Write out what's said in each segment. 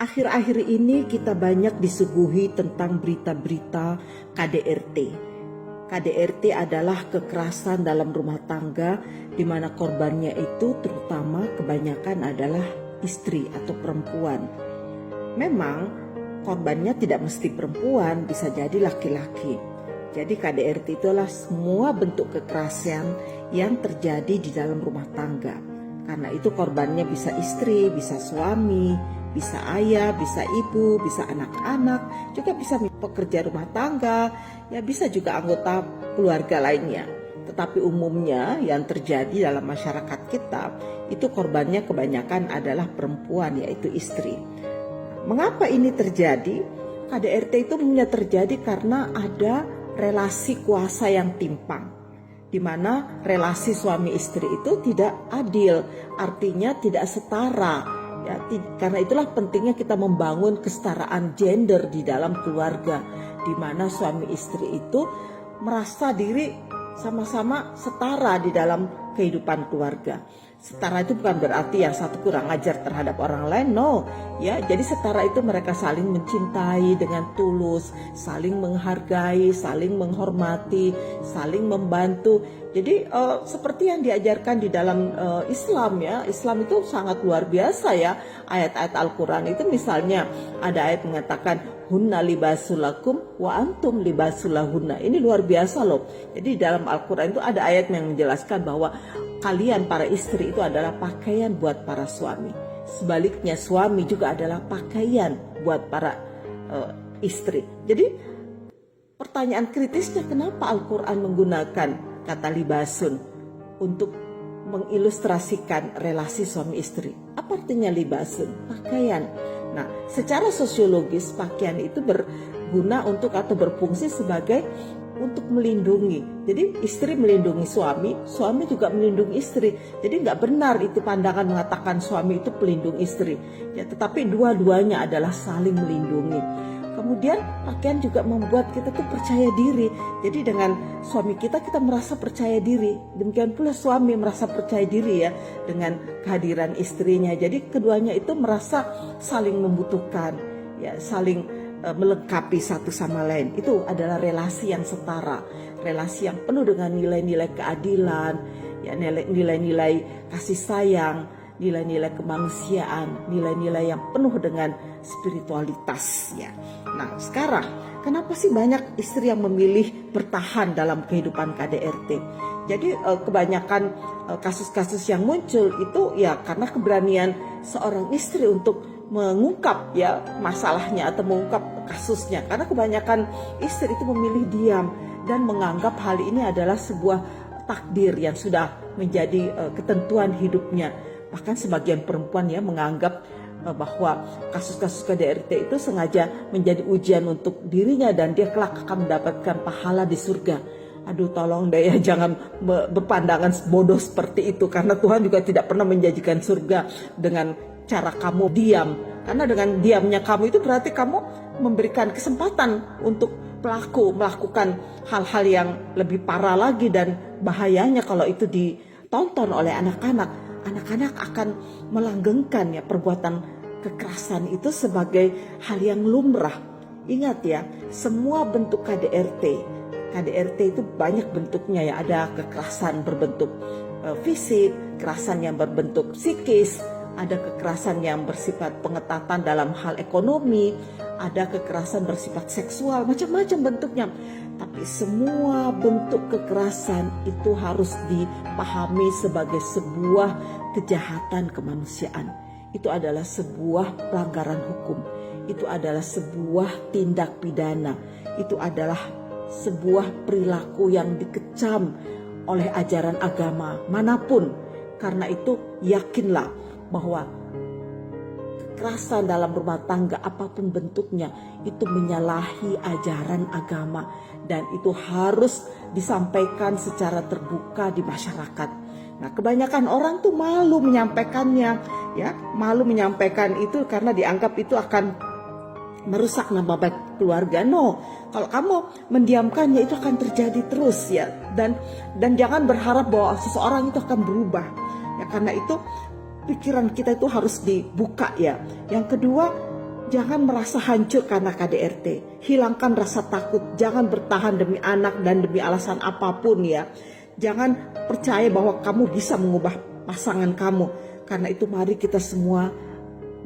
Akhir-akhir ini kita banyak disuguhi tentang berita-berita KDRT. KDRT adalah kekerasan dalam rumah tangga di mana korbannya itu terutama kebanyakan adalah istri atau perempuan. Memang korbannya tidak mesti perempuan, bisa jadi laki-laki. Jadi KDRT itulah semua bentuk kekerasan yang terjadi di dalam rumah tangga. Karena itu korbannya bisa istri, bisa suami, bisa ayah, bisa ibu, bisa anak-anak, juga bisa pekerja rumah tangga, ya bisa juga anggota keluarga lainnya. Tetapi umumnya yang terjadi dalam masyarakat kita, itu korbannya kebanyakan adalah perempuan, yaitu istri. Mengapa ini terjadi? KDRT itu umumnya terjadi karena ada relasi kuasa yang timpang, di mana relasi suami istri itu tidak adil, artinya tidak setara. Ya, karena itulah pentingnya kita membangun kesetaraan gender di dalam keluarga, di mana suami istri itu merasa diri sama-sama setara di dalam kehidupan keluarga. Setara itu bukan berarti yang satu kurang ajar terhadap orang lain, no. Ya, jadi setara itu mereka saling mencintai dengan tulus, saling menghargai, saling menghormati, saling membantu. Jadi seperti yang diajarkan di dalam Islam, ya, Islam itu sangat luar biasa, ya. Ayat-ayat Al-Quran itu misalnya ada ayat mengatakan hunna libasulakum wa antum libasulahunna. Ini luar biasa loh. Jadi dalam Al-Quran itu ada ayat yang menjelaskan bahwa kalian para istri itu adalah pakaian buat para suami. Sebaliknya suami juga adalah pakaian buat para istri. Jadi pertanyaan kritisnya, kenapa Al-Quran menggunakan kata libasun untuk mengilustrasikan relasi suami istri? Apa artinya libasun? Pakaian. Nah, secara sosiologis pakaian itu berguna untuk atau berfungsi sebagai untuk melindungi. Jadi istri melindungi suami, suami juga melindungi istri. Jadi nggak benar itu pandangan mengatakan suami itu pelindung istri. Ya, tetapi dua-duanya adalah saling melindungi. Kemudian pakaian juga membuat kita tuh percaya diri. Jadi dengan suami kita merasa percaya diri. Demikian pula suami merasa percaya diri, ya, dengan kehadiran istrinya. Jadi keduanya itu merasa saling membutuhkan, ya, saling melengkapi satu sama lain. Itu adalah relasi yang setara, relasi yang penuh dengan nilai-nilai keadilan, ya, nilai-nilai kasih sayang, nilai-nilai kemanusiaan, nilai-nilai yang penuh dengan spiritualitas, ya. Nah, sekarang kenapa sih banyak istri yang memilih bertahan dalam kehidupan KDRT? Jadi kebanyakan kasus-kasus yang muncul itu ya karena keberanian seorang istri untuk mengungkap, ya, masalahnya atau mengungkap kasusnya. Karena kebanyakan istri itu memilih diam dan menganggap hal ini adalah sebuah takdir yang sudah menjadi ketentuan hidupnya. Bahkan sebagian perempuan, ya, menganggap bahwa kasus-kasus KDRT itu sengaja menjadi ujian untuk dirinya dan dia kelak akan mendapatkan pahala di surga. Aduh, tolong deh, ya, jangan berpandangan bodoh seperti itu, karena Tuhan juga tidak pernah menjanjikan surga dengan cara kamu diam. Karena dengan diamnya kamu itu berarti kamu memberikan kesempatan untuk pelaku melakukan hal-hal yang lebih parah lagi, dan bahayanya kalau itu ditonton oleh anak-anak. Anak-anak akan melanggengkan, ya, perbuatan kekerasan itu sebagai hal yang lumrah. Ingat, ya, semua bentuk KDRT itu banyak bentuknya, ya. Ada kekerasan berbentuk fisik, kekerasan yang berbentuk psikis, ada kekerasan yang bersifat pengetatan dalam hal ekonomi, ada kekerasan bersifat seksual, macam-macam bentuknya. Tapi semua bentuk kekerasan itu harus dipahami sebagai sebuah kejahatan kemanusiaan. Itu adalah sebuah pelanggaran hukum. Itu adalah sebuah tindak pidana. Itu adalah sebuah perilaku yang dikecam oleh ajaran agama manapun. Karena itu yakinlah bahwa kekerasan dalam rumah tangga apapun bentuknya itu menyalahi ajaran agama, dan itu harus disampaikan secara terbuka di masyarakat. Nah, kebanyakan orang tuh malu menyampaikannya, ya, malu menyampaikan itu karena dianggap itu akan merusak nama baik keluarga. No, kalau kamu mendiamkannya itu akan terjadi terus, ya, dan jangan berharap bahwa seseorang itu akan berubah, ya, karena itu pikiran kita itu harus dibuka, ya. Yang kedua, Jangan merasa hancur karena KDRT. Hilangkan rasa takut. Jangan bertahan demi anak dan demi alasan apapun ya. Jangan percaya bahwa kamu bisa mengubah pasangan kamu. Karena itu mari kita semua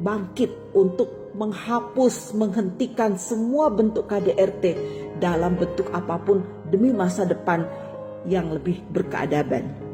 bangkit untuk menghapus, menghentikan semua bentuk KDRT dalam bentuk apapun demi masa depan yang lebih berkeadaban.